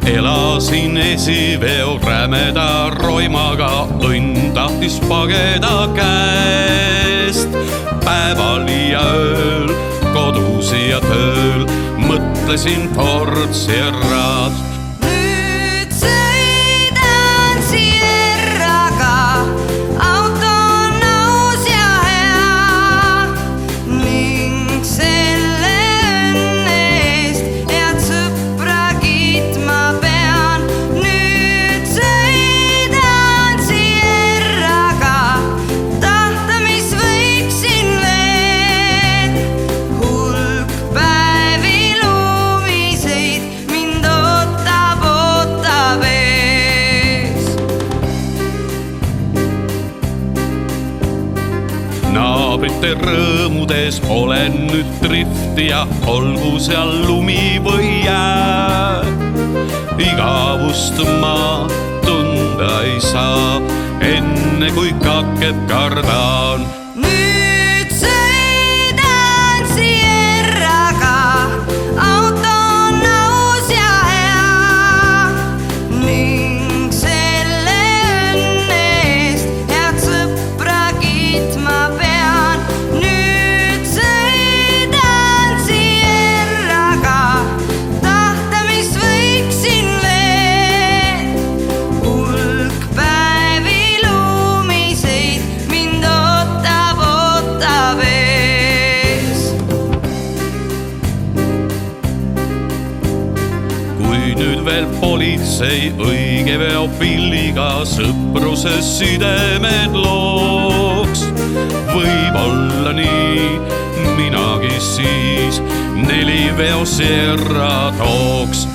elasin esiveo rämeda roimaga, õnn tahtis pageda käest. Päeval ja ööl, kodus ja tööl, mõtlesin Ford Sierrad. Nüüd sõidan Sierraga, auto on aus ja hea ning selle õnne eest head sõpra kiitma pean. Nüüd sõidan Sierraga, tahta mis võiksin veel. Hulk päevi lumiseid mind ootab ees. Naabrite rõõmudes olen nüüd driftija, olgu seal lumi või jää. Igavust ma tunda ei saa, enne kui katkeb kardan. Nüüd sõidan Sierraga, auto on aus ja hea ning selle õnne eest head sõpra kiitma pean. Nüüd sõidan Sierraga, tahta mis võiksin veel. Hulk päevi lumiseid mind ootab ees. Kui nüüd veel politsei õige veopilliga sõpruses sidemed looks, võib-olla nii minagi siis 4 Veo Sierra tooks.